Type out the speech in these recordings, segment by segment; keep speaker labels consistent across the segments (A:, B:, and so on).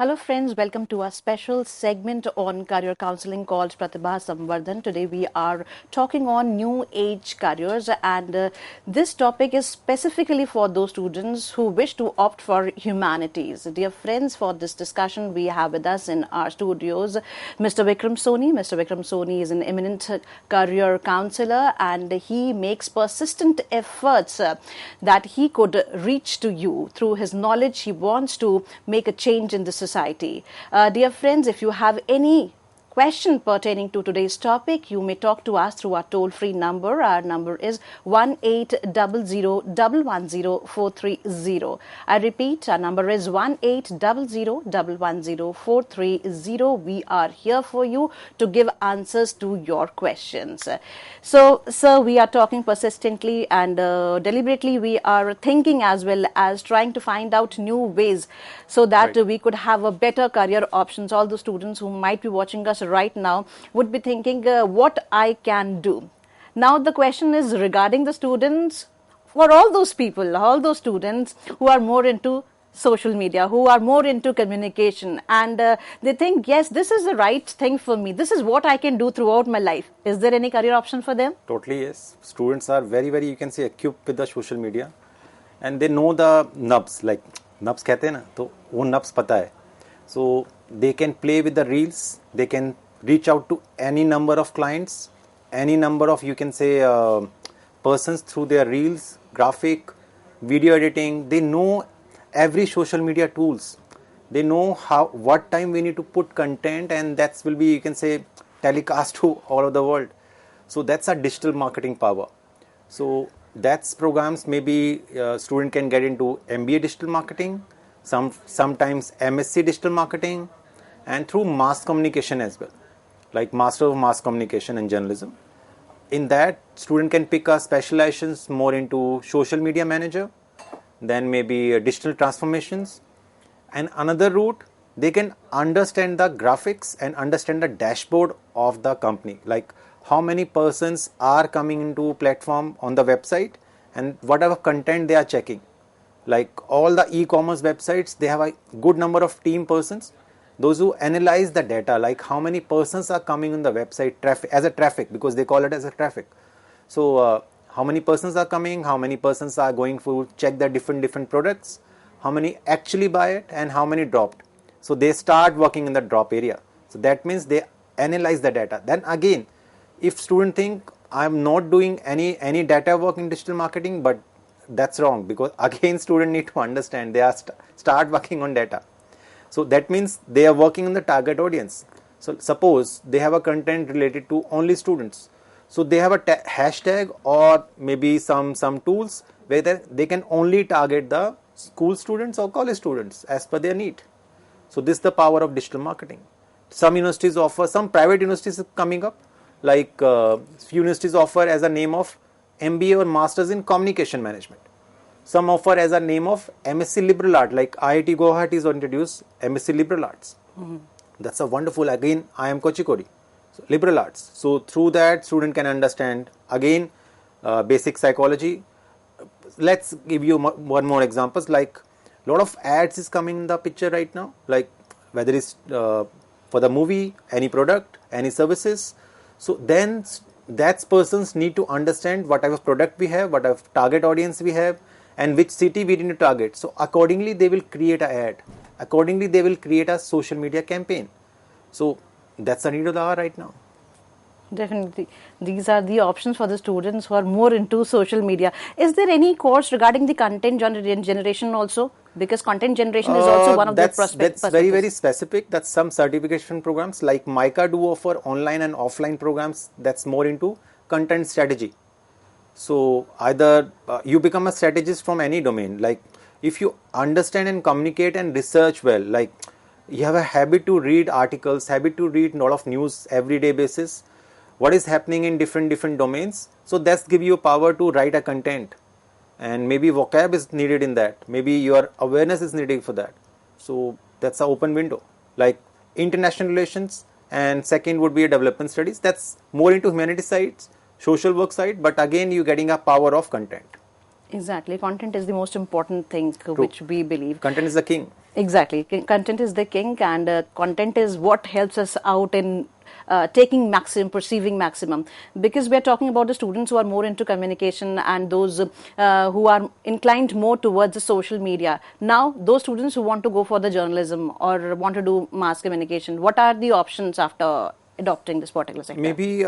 A: Hello friends, welcome to our special segment on career counseling called Pratibha Samvardhan. Today we are talking on new age careers and this topic is specifically for those students who wish to opt for humanities. Dear friends, for this discussion we have with us in our studios Mr. Vikram Soni. Mr. Vikram Soni is an eminent career counselor and he makes persistent efforts that he could reach to you. Through his knowledge, he wants to make a change in the society. Dear friends, if you have any question pertaining to today's topic, you may talk to us through our toll-free number. Our number is 1800110430. I repeat, our number is 1800110430. We are here for you to give answers to your questions. So, sir, we are talking persistently and deliberately. We are thinking as well as trying to find out new ways so that we could have a better career options. All the students who might be watching us right now would be thinking what I can do. Now the question is regarding the students, for all those people, all those students who are more into social media, who are more into communication and they think, yes, this is the right thing for me. This is what I can do throughout my life. Is there any career option for them?
B: Totally, yes. Students are very, you can say, equipped with the social media and they know the nubs, like nubs कहते हैं ना, तो वो nubs पता है. So they can play with the reels, they can reach out to any number of clients, any number of, you can say, persons through their reels, graphic, video editing. They know every social media tools. They know what time we need to put content and that will be, you can say, telecast to all of the world. So that's a digital marketing power. So that's programs, maybe student can get into MBA digital marketing, sometimes MSc digital marketing, and through mass communication as well, like Master of Mass Communication and Journalism. In that, student can pick a specializations more into social media manager, then maybe digital transformations. And another route, they can understand the graphics and understand the dashboard of the company, like how many persons are coming into platform on the website and whatever content they are checking. Like all the e-commerce websites, they have a good number of team persons, those who analyze the data, like how many persons are coming on the website as a traffic, because they call it as a traffic. So how many persons are coming, how many persons are going to check the different products, how many actually buy it and how many dropped. So they start working in the drop area. So that means they analyze the data. Then again, if student think I am not doing any data work in digital marketing, but that's wrong, because again student need to understand they are start working on data. So that means they are working on the target audience. So suppose they have a content related to only students. So they have a hashtag or maybe some tools where they can only target the school students or college students as per their need. So this is the power of digital marketing. Some universities offer, some private universities are coming up, like few universities offer as a name of MBA or Masters in Communication Management. Some offer as a name of MSc Liberal Arts, like IIT Guwahati is introduced MSc Liberal Arts. That's a wonderful, again, I am Kochikori, so Liberal Arts. So through that, student can understand, again, basic psychology. Let's give you one more examples, like a lot of ads is coming in the picture right now, like whether it's for the movie, any product, any services. So then that persons need to understand what type of product we have, what type of target audience we have, and which city we need to target. So accordingly, they will create an ad. Accordingly, they will create a social media campaign. So that's the need of the hour right now.
A: Definitely. These are the options for the students who are more into social media. Is there any course regarding the content generation also? Because content generation is also one of the prospects.
B: That's very specific. That's some certification programs like MICA do offer online and offline programs that's more into content strategy. So either you become a strategist from any domain. Like if you understand and communicate and research well, like you have a habit to read articles, habit to read a lot of news everyday basis, what is happening in different domains. So that's give you power to write a content, and maybe vocab is needed in that. Maybe your awareness is needed for that. So that's an open window, like international relations, and second would be a development studies. That's more into humanities sides, social work side, but again you're getting a power of content.
A: Exactly. Content is the most important thing which we believe.
B: Content is the king.
A: Exactly. Content is the king, and content is what helps us out in taking maximum, perceiving maximum. Because we are talking about the students who are more into communication and those who are inclined more towards the social media. Now, those students who want to go for the journalism or want to do mass communication, what are the options after adopting this particular sector?
B: Maybe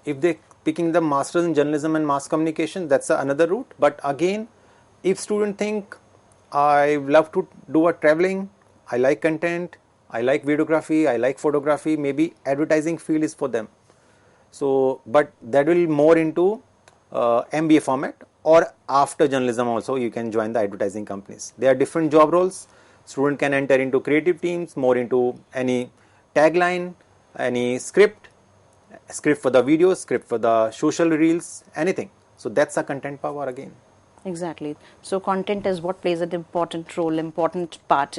B: if they picking the masters in journalism and mass communication, that's another route. But again, if student think I love to do a traveling, I like content, I like videography, I like photography, maybe advertising field is for them. So, but that will more into MBA format, or after journalism also you can join the advertising companies. There are different job roles. Student can enter into creative teams, more into any tagline, any script for the videos, script for the social reels, anything. So that's a content power again.
A: Exactly. So content is what plays an important role, important part.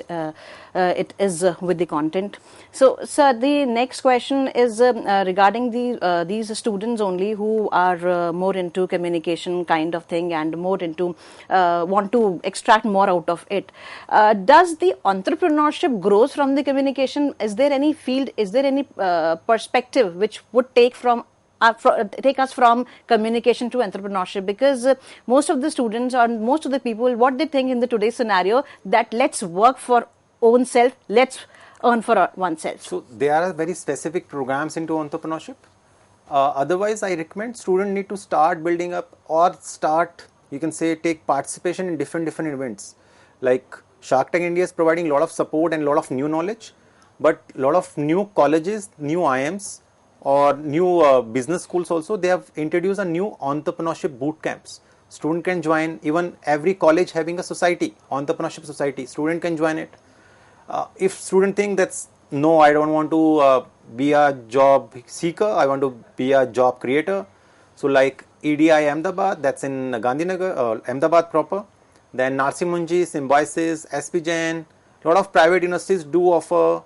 A: It is with the content. So, sir, the next question is regarding these students only who are more into communication kind of thing and more into want to extract more out of it. Does the entrepreneurship grows from the communication? Is there any field? Is there any perspective which would take us from communication to entrepreneurship? Because most of the students or most of the people, what they think in the today's scenario, that let's work for own self, let's earn for oneself.
B: So there are very specific programs into entrepreneurship. Otherwise, I recommend students need to start building up, or start, you can say, take participation in different events. Like Shark Tank India is providing a lot of support and a lot of new knowledge, but a lot of new colleges, new IMs, or new business schools also, they have introduced a new entrepreneurship boot camps. Student can join. Even every college having a society, entrepreneurship society, student can join it. If student think that's no, I don't want to be a job seeker, I want to be a job creator. So like EDI Ahmedabad, that's in Gandhinagar, Ahmedabad proper. Then Narsi Munji, Symbiosis, SP Jain, a lot of private universities do offer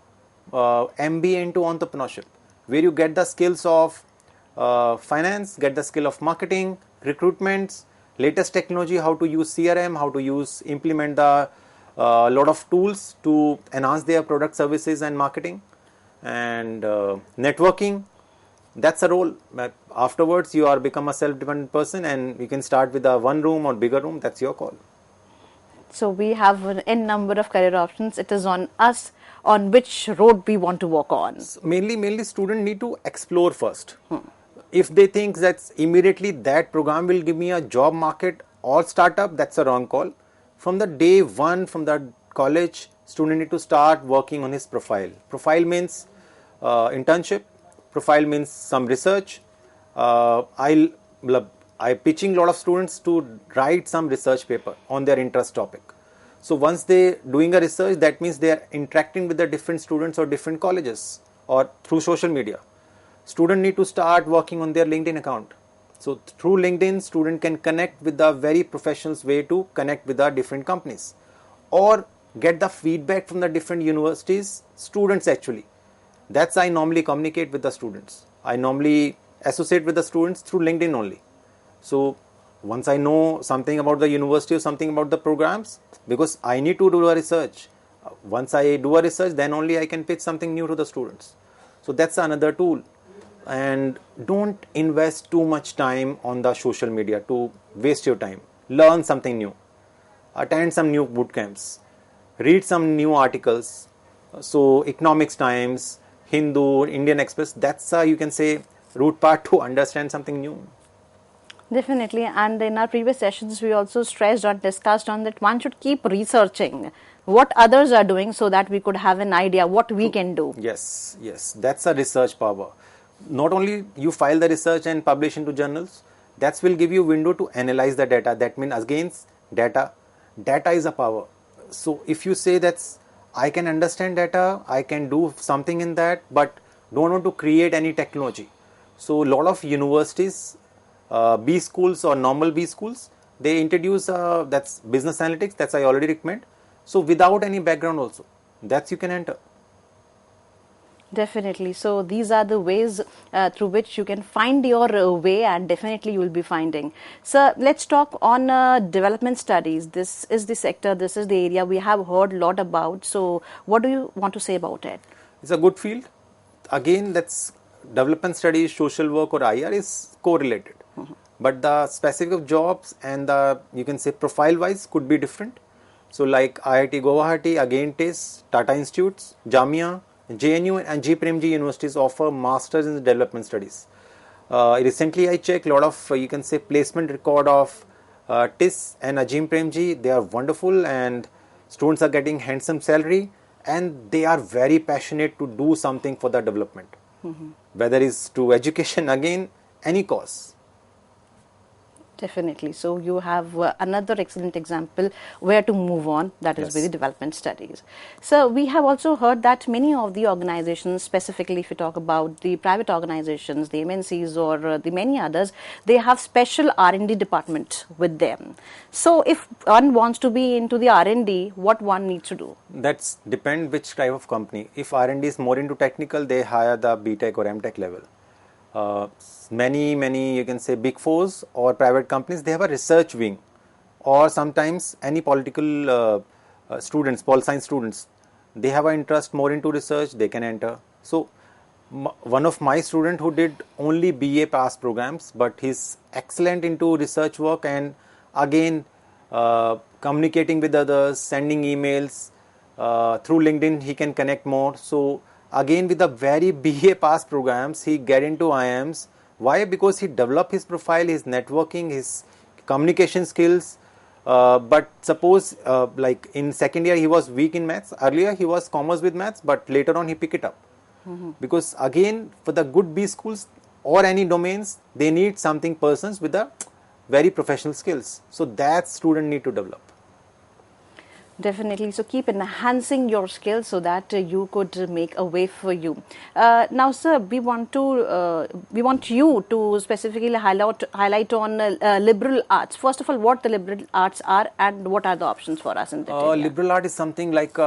B: MBA into entrepreneurship, where you get the skills of finance, get the skill of marketing, recruitments, latest technology, how to use CRM, how to implement the lot of tools to enhance their product, services and marketing, and networking. That's a role. Afterwards, you are become a self-dependent person, and you can start with a one room or bigger room. That's your call.
A: So we have an n number of career options. It is on us on which road we want to walk on.
B: So mainly students need to explore first. If they think that immediately that program will give me a job market or startup, that's a wrong call. From the day one, from the college, student need to start working on his profile. Profile means internship. Profile means some research. I pitching a lot of students to write some research paper on their interest topic. So once they doing a research, that means they are interacting with the different students or different colleges or through social media. Student need to start working on their LinkedIn account. So through LinkedIn, student can connect with the very professional way to connect with the different companies, or get the feedback from the different universities, students actually. That's I normally communicate with the students. I normally associate with the students through LinkedIn only. So once I know something about the university or something about the programs, because I need to do a research. Once I do a research, then only I can pitch something new to the students. So that's another tool. And don't invest too much time on the social media to waste your time. Learn something new. Attend some new boot camps. Read some new articles. So Economics Times, Hindu, Indian Express, that's you can say root part to understand something new.
A: Definitely, and in our previous sessions, we also stressed or discussed on that one should keep researching what others are doing so that we could have an idea what we can do.
B: Yes, that's a research power. Not only you file the research and publish into journals, that will give you a window to analyze the data. That means again, data is a power. So if you say that I can understand data, I can do something in that, but don't want to create any technology. So a lot of universities, B schools or normal B schools, they introduce that's business analytics. That's I already recommend. So without any background also, that's you can enter.
A: Definitely. So these are the ways through which you can find your way, and definitely you will be finding. So let's talk on development studies. This is the sector, this is the area we have heard a lot about. So what do you want to say about it?
B: It's a good field. Again, that's development studies, social work or IR is correlated. But the specific jobs and the, you can say, profile wise could be different. So like IIT Guwahati, again TIS, Tata Institutes, Jamia, JNU and G Premji universities offer masters in development studies. Recently I checked a lot of, you can say, placement record of TIS and Ajim Premji. They are wonderful and students are getting handsome salary and they are very passionate to do something for the development. Whether it's to education, again, any cause.
A: Definitely. So you have another excellent example where to move on, that is with the development studies. So we have also heard that many of the organizations, specifically if you talk about the private organizations, the MNCs or the many others, they have special R&D department with them. So if one wants to be into the R&D, what one needs to do?
B: That's depend which type of company. If R&D is more into technical, they hire the BTech or MTech level. Many you can say big fours or private companies, they have a research wing, or sometimes any political students, pol science students, they have an interest more into research, they can enter. So one of my student who did only BA pass programs, but he's excellent into research work and again communicating with others, sending emails, through LinkedIn he can connect more. So again with the very BA pass programs, he get into IIMs. Why? Because he developed his profile, his networking, his communication skills. But suppose like in second year he was weak in maths. Earlier he was commerce with maths, but later on he picked it up. Because again for the good B schools or any domains, they need something persons with the very professional skills. So that student need to develop.
A: Definitely. So keep enhancing your skills so that you could make a way for you. Now, sir, we want you to specifically highlight on liberal arts. First of all, what the liberal arts are and what are the options for us in that area?
B: Liberal art is something like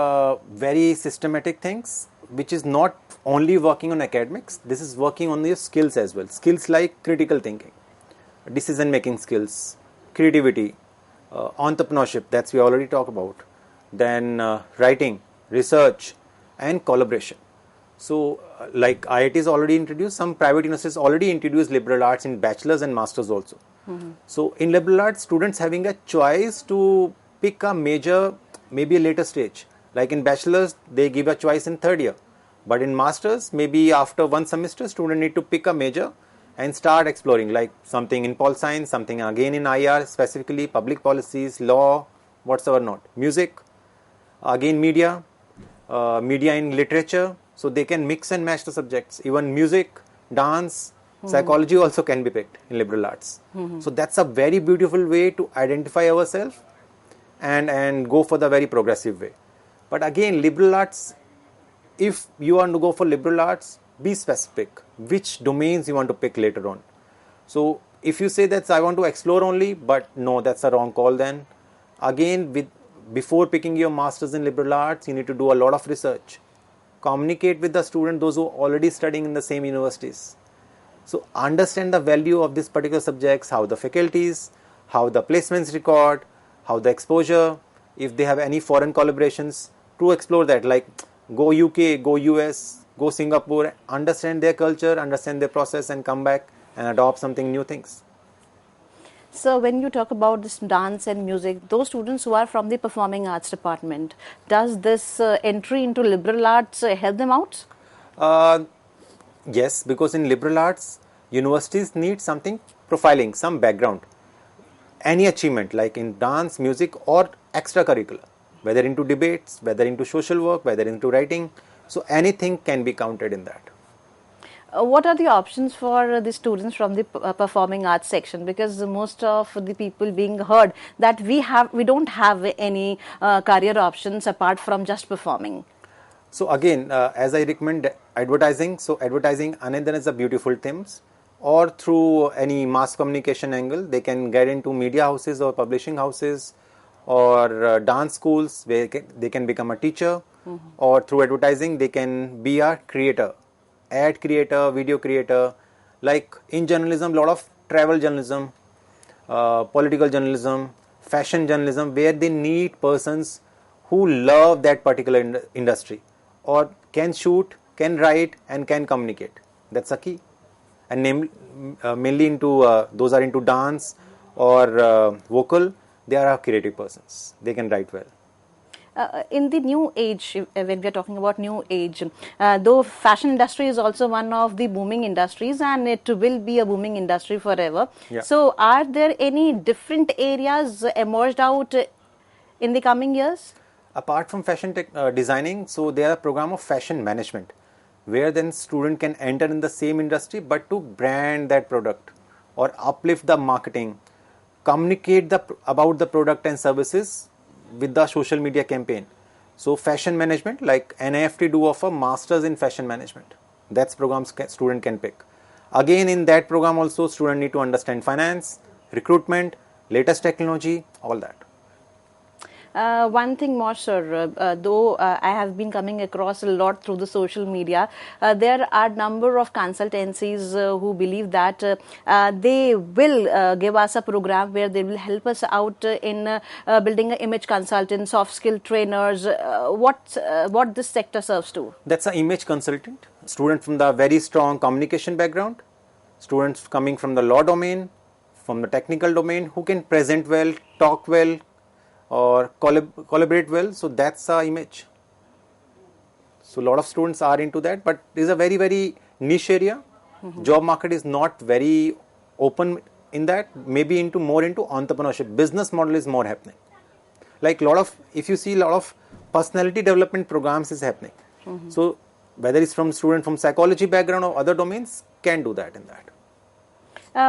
B: very systematic things, which is not only working on academics. This is working on your skills as well. Skills like critical thinking, decision making skills, creativity, entrepreneurship. That's we already talked about. Then writing, research and collaboration. So like IIT is already introduced, some private universities already introduced liberal arts in bachelor's and master's also. So in liberal arts, students having a choice to pick a major, maybe a later stage. Like in bachelor's, they give a choice in third year. But in master's, maybe after one semester, student need to pick a major and start exploring, like something in pol science, something again in IR, specifically public policies, law, whatsoever not, music, again media, media in literature. So they can mix and match the subjects. Even music, dance, psychology also can be picked in liberal arts. So that's a very beautiful way to identify ourselves and go for the very progressive way. But again, liberal arts, if you want to go for liberal arts, be specific which domains you want to pick later on. So if you say that I want to explore only, but no, that's a wrong call then. Again, before picking your masters in liberal arts, you need to do a lot of research. Communicate with the student, those who are already studying in the same universities. So understand the value of this particular subjects, how the faculties, how the placements record, how the exposure, if they have any foreign collaborations, to explore that, like go UK, go US, go Singapore, understand their culture, understand their process and come back and adopt something new things.
A: So when you talk about this dance and music, those students who are from the performing arts department, does this entry into liberal arts help them out?
B: Yes, because in liberal arts, universities need something profiling, some background. Any achievement like in dance, music or extracurricular, whether into debates, whether into social work, whether into writing. So anything can be counted in that.
A: What are the options for the students from the performing arts section? Because most of the people being heard that we don't have any career options apart from just performing.
B: So again, as I recommend advertising, so advertising another is a beautiful themes, or through any mass communication angle, they can get into media houses or publishing houses or dance schools where they can become a teacher, or through advertising they can be a creator. ad creator, video creator, like in journalism, lot of travel journalism, political journalism, fashion journalism, where they need persons who love that particular industry or can shoot, can write, and can communicate. That's a key. And mainly into those are into dance or vocal. They are creative persons. They can write well.
A: In the new age, when we are talking about new age, though fashion industry is also one of the booming industries and it will be a booming industry forever.
B: Yeah.
A: So are there any different areas emerged out in the coming years?
B: Apart from fashion designing, so there are a program of fashion management, where then student can enter in the same industry but to brand that product or uplift the marketing, communicate about the product and services with the social media campaign. So fashion management, like NIFT do offer masters in fashion management. That's programs student can pick. Again, in that program also student need to understand finance, recruitment, latest technology, all that.
A: One thing more, sir, though I have been coming across a lot through the social media, there are number of consultancies who believe that they will give us a program where they will help us out in building an image consultant, soft skill trainers. What this sector serves to?
B: That's an image consultant, student from the very strong communication background, students coming from the law domain, from the technical domain, who can present well, talk well, or collaborate well. So that's our image. So a lot of students are into that, but it is a very, very niche area. Job market is not very open in that. Maybe more into entrepreneurship. Business model is more happening. Like if you see a lot of personality development programs is happening. So whether it's from student from psychology background or other domains, can do that in that.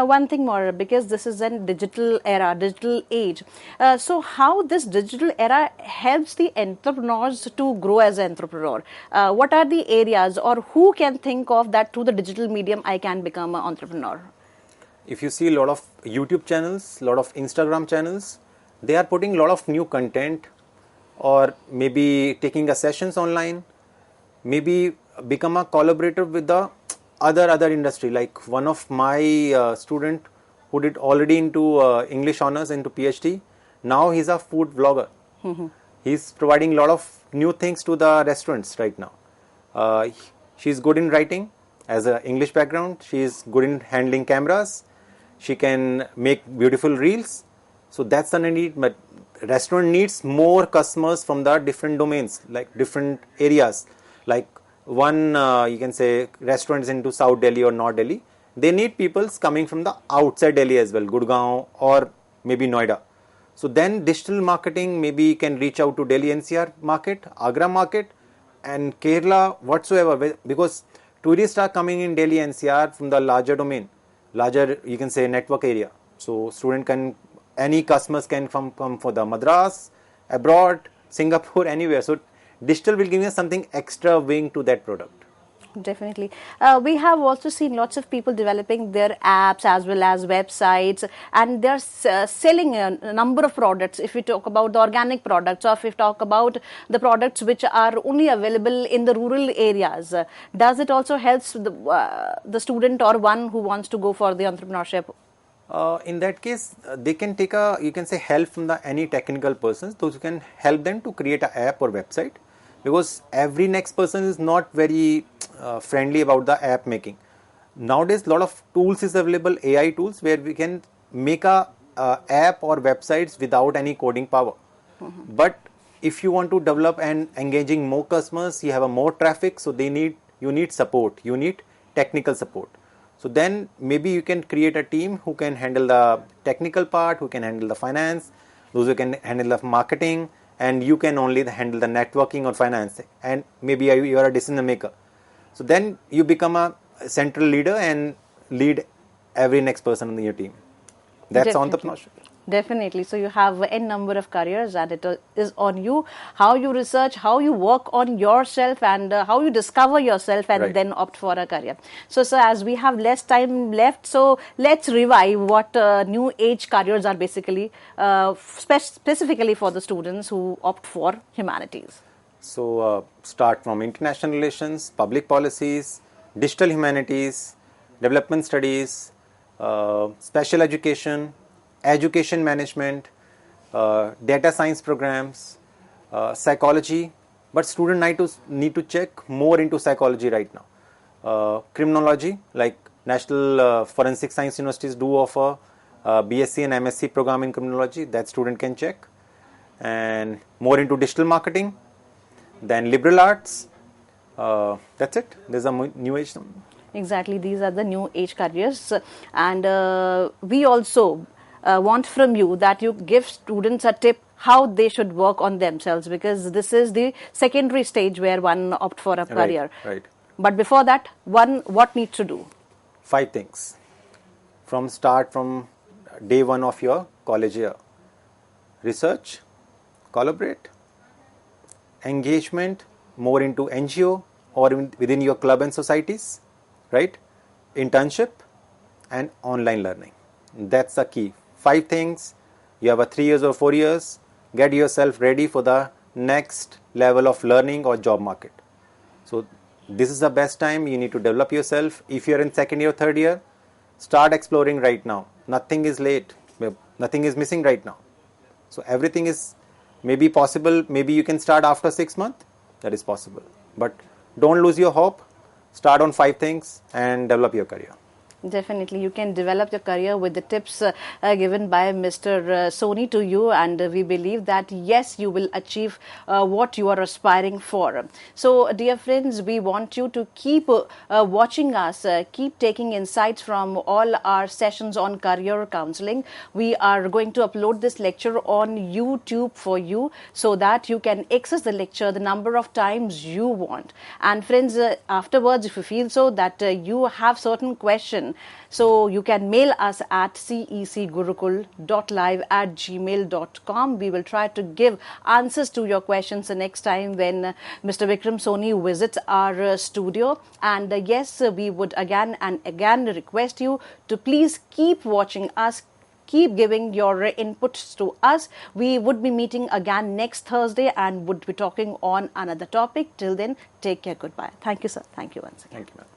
A: One thing more, because this is a digital era, digital age. So how this digital era helps the entrepreneurs to grow as an entrepreneur? What are the areas, or who can think of that through the digital medium I can become an entrepreneur?
B: If you see a lot of YouTube channels, a lot of Instagram channels, they are putting a lot of new content, or maybe taking a sessions online, maybe become a collaborator with the other industry. Like one of my student who did already into English honors into PhD, now he's a food vlogger. He's providing a lot of new things to the restaurants right now. She's good in writing as an English background. She's good in handling cameras. She can make beautiful reels. So that's the need. But restaurant needs more customers from the different domains, like different areas. Like one, you can say, restaurants into South Delhi or North Delhi. They need people coming from the outside Delhi as well, Gurgaon or maybe Noida. So then digital marketing maybe can reach out to Delhi NCR market, Agra market, and Kerala whatsoever, because tourists are coming in Delhi NCR from the larger domain, larger, you can say, network area. So any customers can come for the Madras, abroad, Singapore, anywhere. So digital will give us something extra wing to that product.
A: Definitely. We have also seen lots of people developing their apps as well as websites, and they're selling a number of products. If we talk about the organic products, or if we talk about the products which are only available in the rural areas, does it also helps the student or one who wants to go for the entrepreneurship?
B: In that case, they can take you can say, help from any technical persons, those who can help them to create an app or website, because every next person is not very friendly about the app making. Nowadays, a lot of tools is available, AI tools, where we can make a app or websites without any coding power. But if you want to develop and engaging more customers, you have a more traffic, so you need support, you need technical support. So then maybe you can create a team who can handle the technical part, who can handle the finance, those who can handle the marketing, and you can only handle the networking or finance, and maybe you are a decision maker. So then you become a central leader and lead every next person in your team. That's entrepreneurship.
A: Definitely. So you have n number of careers, and it is on you how you research, how you work on yourself, and how you discover yourself, and then opt for a career. So as we have less time left, so let's revive what new age careers are basically, specifically for the students who opt for humanities.
B: So start from international relations, public policies, digital humanities, development studies, special education, education management, data science programs, psychology. But student need to check more into psychology right now. Criminology, like National Forensic Science Universities do offer BSc and MSc program in criminology, that student can check. And more into digital marketing, then liberal arts. That's it. There's a new age.
A: Exactly, these are the new age careers, and we also want from you that you give students a tip how they should work on themselves, because this is the secondary stage where one opt for a career.
B: Right.
A: But before that, one what needs to do?
B: 5 things from day one of your college year: research, collaborate, engagement more into NGO or within your club and societies, right? Internship and online learning. That's the key. 5 things. You have a 3 years or 4 years. Get yourself ready for the next level of learning or job market. So this is the best time. You need to develop yourself. If you're in second year, third year, start exploring right now. Nothing is late. Nothing is missing right now. So everything is maybe possible. Maybe you can start after 6 months. That is possible. But don't lose your hope. Start on 5 things and develop your career.
A: Definitely, you can develop your career with the tips given by Mr. Soni to you, and we believe that yes, you will achieve what you are aspiring for. So, dear friends, we want you to keep watching us, keep taking insights from all our sessions on career counseling. We are going to upload this lecture on YouTube for you so that you can access the lecture the number of times you want. And friends, afterwards, if you feel so that you have certain questions, so you can mail us at cecgurukul.live@gmail.com. We will try to give answers to your questions the next time when Mr. Vikram Soni visits our studio. And yes, we would again and again request you to please keep watching us. Keep giving your inputs to us. We would be meeting again next Thursday and would be talking on another topic. Till then, take care. Goodbye. Thank you, sir. Thank you once again.
B: Thank you, ma'am.